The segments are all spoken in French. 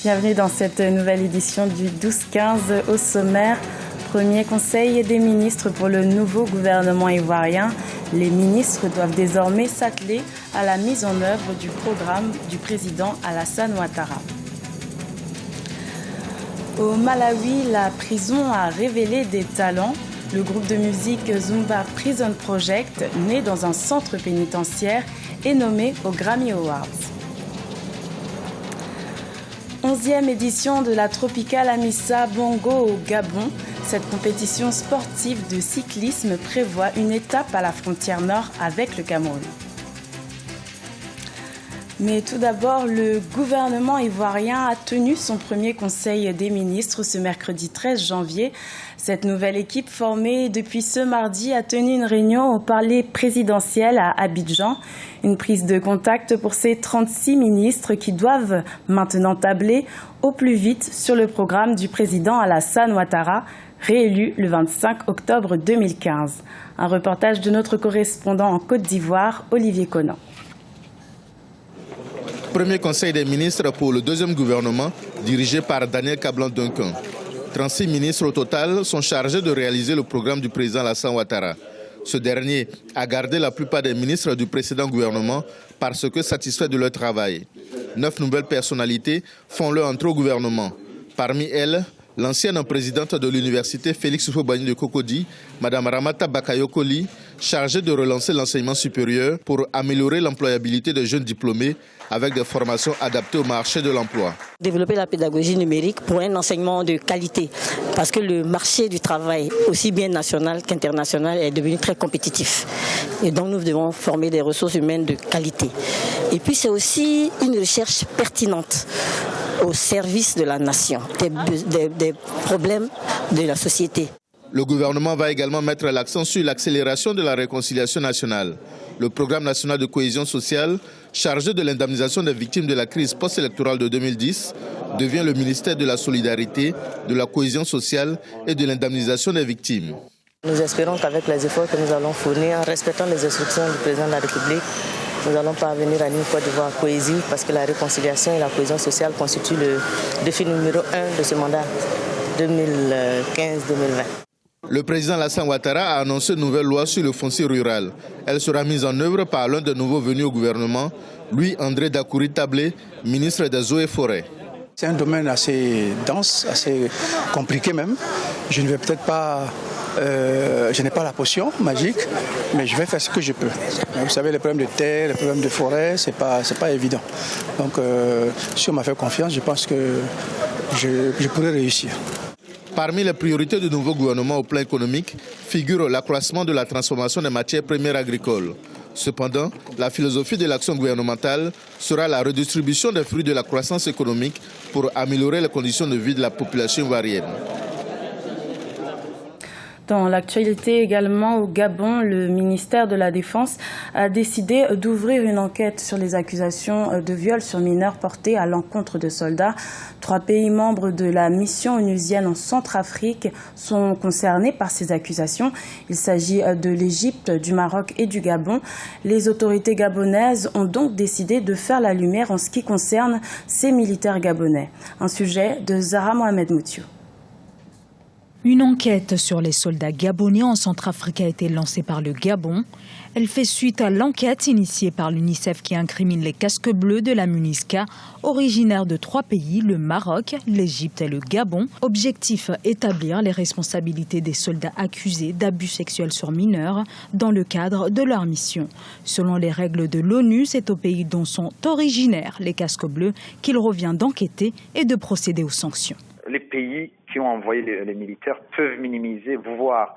Bienvenue dans cette nouvelle édition du 12-15 au sommaire. Premier conseil des ministres pour le nouveau gouvernement ivoirien. Les ministres doivent désormais s'atteler à la mise en œuvre du programme du président Alassane Ouattara. Au Malawi, la prison a révélé des talents. Le groupe de musique Zumba Prison Project, né dans un centre pénitentiaire, est nommé aux Grammy Awards. 11e édition de la Tropicale Amissa Bongo au Gabon. Cette compétition sportive de cyclisme prévoit une étape à la frontière nord avec le Cameroun. Mais tout d'abord, le gouvernement ivoirien a tenu son premier conseil des ministres ce mercredi 13 janvier. Cette nouvelle équipe formée depuis ce mardi a tenu une réunion au palais présidentiel à Abidjan. Une prise de contact pour ces 36 ministres qui doivent maintenant tabler au plus vite sur le programme du président Alassane Ouattara, réélu le 25 octobre 2015. Un reportage de notre correspondant en Côte d'Ivoire, Olivier Conan. Premier conseil des ministres pour le deuxième gouvernement, dirigé par Daniel Kablan-Duncan. 36 ministres au total sont chargés de réaliser le programme du président Alassane Ouattara. Ce dernier a gardé la plupart des ministres du précédent gouvernement parce que satisfaits de leur travail. 9 nouvelles personnalités font leur entrée au gouvernement. Parmi elles, l'ancienne présidente de l'université Félix Houphouët-Boigny de Cocody, Mme Ramata Bakayoko-Li, chargée de relancer l'enseignement supérieur pour améliorer l'employabilité des jeunes diplômés avec des formations adaptées au marché de l'emploi. Développer la pédagogie numérique pour un enseignement de qualité, parce que le marché du travail, aussi bien national qu'international, est devenu très compétitif. Et donc nous devons former des ressources humaines de qualité. Et puis c'est aussi une recherche pertinente au service de la nation, des problèmes de la société. Le gouvernement va également mettre l'accent sur l'accélération de la réconciliation nationale. Le programme national de cohésion sociale, chargé de l'indemnisation des victimes de la crise post-électorale de 2010, devient le ministère de la solidarité, de la cohésion sociale et de l'indemnisation des victimes. Nous espérons qu'avec les efforts que nous allons fournir, en respectant les instructions du président de la République, nous allons parvenir à une Côte d'Ivoire cohésive, parce que la réconciliation et la cohésion sociale constituent le défi numéro 1 de ce mandat 2015-2020. Le président Alassane Ouattara a annoncé une nouvelle loi sur le foncier rural. Elle sera mise en œuvre par l'un des nouveaux venus au gouvernement, Louis-André Dakouri Tablé, ministre des Eaux et Forêts. C'est un domaine assez dense, assez compliqué même. Je ne vais peut-être pas... je n'ai pas la potion magique, mais je vais faire ce que je peux. Vous savez, les problèmes de terre, les problèmes de forêt, c'est pas évident. Donc, si on m'a fait confiance, je pense que je pourrais réussir. Parmi les priorités du nouveau gouvernement au plan économique figure l'accroissement de la transformation des matières premières agricoles. Cependant, la philosophie de l'action gouvernementale sera la redistribution des fruits de la croissance économique pour améliorer les conditions de vie de la population ivoirienne. Dans l'actualité également au Gabon, le ministère de la Défense a décidé d'ouvrir une enquête sur les accusations de viol sur mineurs portées à l'encontre de soldats. 3 pays membres de la mission onusienne en Centrafrique sont concernés par ces accusations. Il s'agit de l'Égypte, du Maroc et du Gabon. Les autorités gabonaises ont donc décidé de faire la lumière en ce qui concerne ces militaires gabonais. Un sujet de Zahra Mohamed Moutiou. Une enquête sur les soldats gabonais en Centrafrique a été lancée par le Gabon. Elle fait suite à l'enquête initiée par l'UNICEF qui incrimine les casques bleus de la MINUSCA, originaires de 3 pays, le Maroc, l'Égypte et le Gabon. Objectif, établir les responsabilités des soldats accusés d'abus sexuels sur mineurs dans le cadre de leur mission. Selon les règles de l'ONU, c'est aux pays dont sont originaires les casques bleus qu'il revient d'enquêter et de procéder aux sanctions. Les pays qui ont envoyé les militaires peuvent minimiser, voire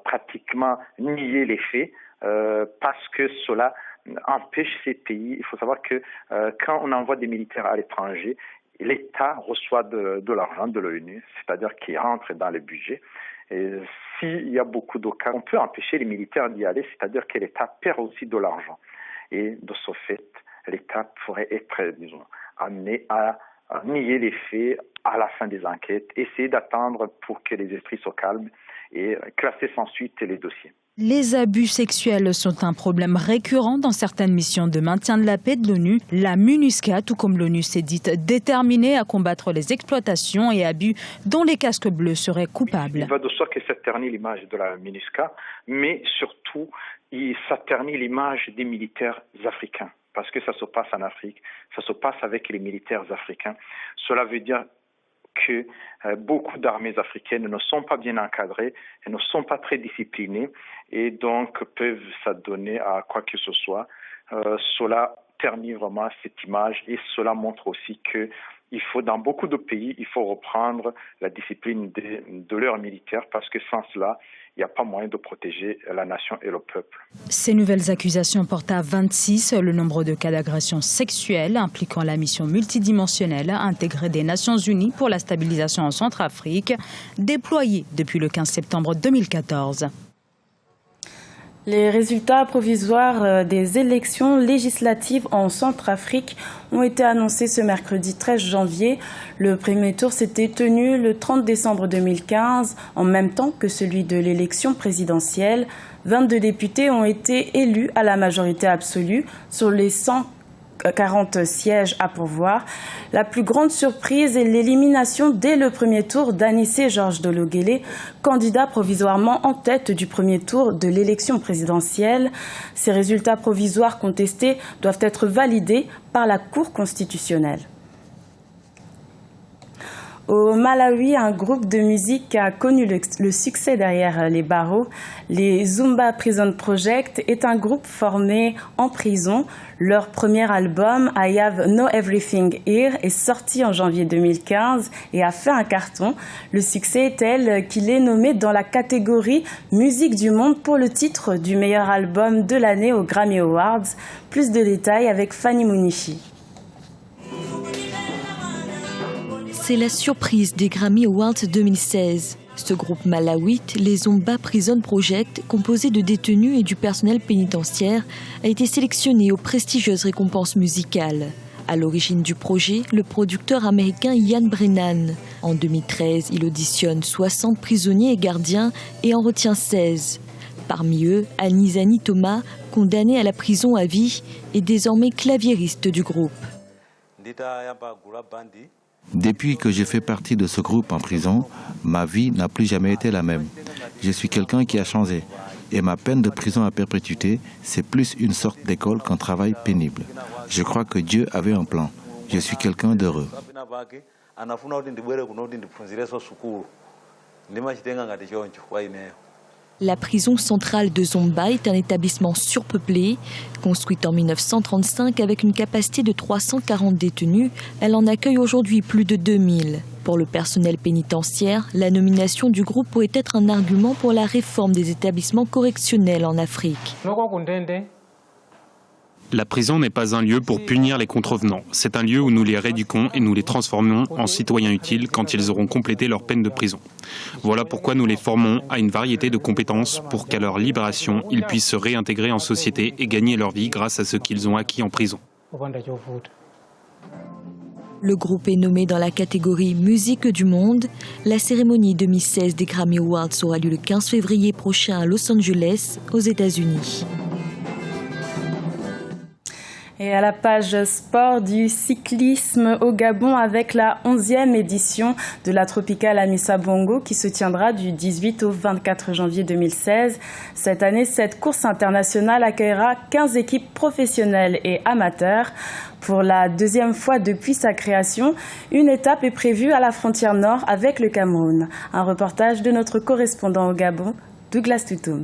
pratiquement nier les faits, parce que cela empêche ces pays. Il faut savoir que quand on envoie des militaires à l'étranger, l'État reçoit de l'argent de l'ONU, c'est-à-dire qu'il rentre dans le budget. Et s'il y a beaucoup de cas, on peut empêcher les militaires d'y aller, c'est-à-dire que l'État perd aussi de l'argent. Et de ce fait, l'État pourrait être, disons, amené à nier les faits à la fin des enquêtes, essayer d'attendre pour que les esprits se calment et classer sans suite les dossiers. Les abus sexuels sont un problème récurrent dans certaines missions de maintien de la paix de l'ONU. La MINUSCA, tout comme l'ONU, s'est dite déterminée à combattre les exploitations et abus dont les casques bleus seraient coupables. Il va de soi que ça ternit l'image de la MINUSCA, mais surtout, ça ternit l'image des militaires africains. Parce que ça se passe en Afrique, ça se passe avec les militaires africains. Cela veut dire que beaucoup d'armées africaines ne sont pas bien encadrées, elles ne sont pas très disciplinées et donc peuvent s'adonner à quoi que ce soit. Cela ternit vraiment cette image et cela montre aussi que dans beaucoup de pays, il faut reprendre la discipline de leurs militaires parce que sans cela, il n'y a pas moyen de protéger la nation et le peuple. Ces nouvelles accusations portent à 26 le nombre de cas d'agressions sexuelles impliquant la mission multidimensionnelle intégrée des Nations Unies pour la stabilisation en Centrafrique, déployée depuis le 15 septembre 2014. Les résultats provisoires des élections législatives en Centrafrique ont été annoncés ce mercredi 13 janvier. Le premier tour s'était tenu le 30 décembre 2015, en même temps que celui de l'élection présidentielle. 22 députés ont été élus à la majorité absolue sur les 140 sièges à pourvoir. La plus grande surprise est l'élimination dès le premier tour d'Anissé Georges Dologuélé, candidat provisoirement en tête du premier tour de l'élection présidentielle. Ces résultats provisoires contestés doivent être validés par la Cour constitutionnelle. Au Malawi, un groupe de musique a connu le succès derrière les barreaux. Les Zumba Prison Project est un groupe formé en prison. Leur premier album, I Have Know Everything Here, est sorti en janvier 2015 et a fait un carton. Le succès est tel qu'il est nommé dans la catégorie Musique du monde pour le titre du meilleur album de l'année aux Grammy Awards. Plus de détails avec Fanny Mounichi. C'est la surprise des Grammy Awards 2016. Ce groupe malawite, les Zumba Prison Project, composé de détenus et du personnel pénitentiaire, a été sélectionné aux prestigieuses récompenses musicales. À l'origine du projet, le producteur américain Ian Brennan. En 2013, il auditionne 60 prisonniers et gardiens et en retient 16. Parmi eux, Anisani Thomas, condamné à la prison à vie, est désormais claviériste du groupe. Depuis que j'ai fait partie de ce groupe en prison, ma vie n'a plus jamais été la même. Je suis quelqu'un qui a changé. Et ma peine de prison à perpétuité, c'est plus une sorte d'école qu'un travail pénible. Je crois que Dieu avait un plan. Je suis quelqu'un d'heureux. La prison centrale de Zomba est un établissement surpeuplé. Construite en 1935 avec une capacité de 340 détenus, elle en accueille aujourd'hui plus de 2000. Pour le personnel pénitentiaire, la nomination du groupe pourrait être un argument pour la réforme des établissements correctionnels en Afrique. La prison n'est pas un lieu pour punir les contrevenants. C'est un lieu où nous les rééduquons et nous les transformons en citoyens utiles quand ils auront complété leur peine de prison. Voilà pourquoi nous les formons à une variété de compétences pour qu'à leur libération, ils puissent se réintégrer en société et gagner leur vie grâce à ce qu'ils ont acquis en prison. Le groupe est nommé dans la catégorie Musique du monde. La cérémonie 2016 des Grammy Awards aura lieu le 15 février prochain à Los Angeles, aux États-Unis. Et à la page sport du cyclisme au Gabon avec la 11e édition de la Tropicale Amissa Bongo qui se tiendra du 18 au 24 janvier 2016. Cette année, cette course internationale accueillera 15 équipes professionnelles et amateurs. Pour la deuxième fois depuis sa création, une étape est prévue à la frontière nord avec le Cameroun. Un reportage de notre correspondant au Gabon, Douglas Toutoum.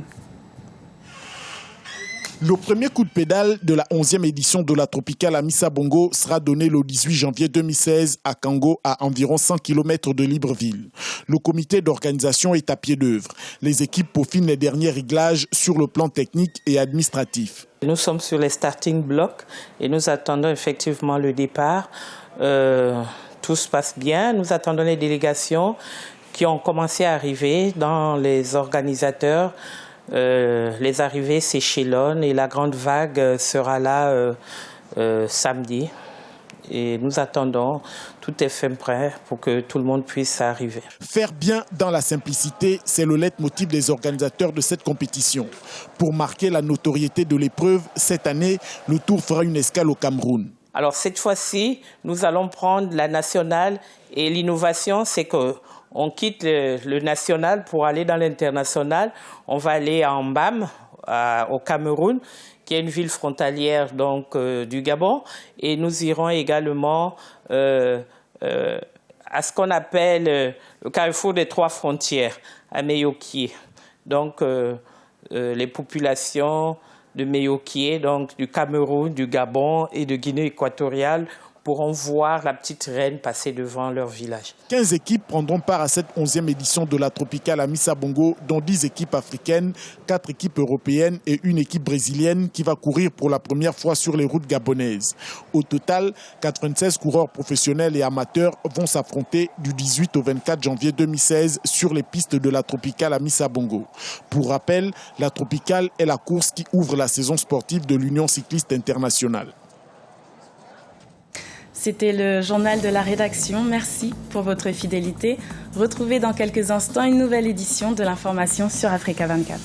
Le premier coup de pédale de la 11e édition de la Tropicale Amissa Bongo sera donné le 18 janvier 2016 à Kango, à environ 100 km de Libreville. Le comité d'organisation est à pied d'œuvre. Les équipes peaufinent les derniers réglages sur le plan technique et administratif. Nous sommes sur les starting blocks et nous attendons effectivement le départ. Tout se passe bien. Nous attendons les délégations qui ont commencé à arriver dans les organisateurs. Les arrivées s'échelonnent et la grande vague sera là samedi. Et nous attendons, tout est fait prêt pour que tout le monde puisse arriver. Faire bien dans la simplicité, c'est le leitmotiv des organisateurs de cette compétition. Pour marquer la notoriété de l'épreuve, cette année, le Tour fera une escale au Cameroun. Alors cette fois-ci, nous allons prendre la nationale et l'innovation, c'est qu'on quitte le national pour aller dans l'international. On va aller à Mbam, au Cameroun, qui est une ville frontalière donc, du Gabon. Et nous irons également à ce qu'on appelle le carrefour des 3 frontières, à Meyokié. Donc les populations de Meyokié, donc du Cameroun, du Gabon et de Guinée équatoriale, pourront voir la petite reine passer devant leur village. 15 équipes prendront part à cette 11e édition de la Tropicale à Missa Bongo, dont 10 équipes africaines, 4 équipes européennes et une équipe brésilienne qui va courir pour la première fois sur les routes gabonaises. Au total, 96 coureurs professionnels et amateurs vont s'affronter du 18 au 24 janvier 2016 sur les pistes de la Tropicale à Missa Bongo. Pour rappel, la Tropicale est la course qui ouvre la saison sportive de l'Union cycliste internationale. C'était le journal de la rédaction. Merci pour votre fidélité. Retrouvez dans quelques instants une nouvelle édition de l'information sur Africa 24.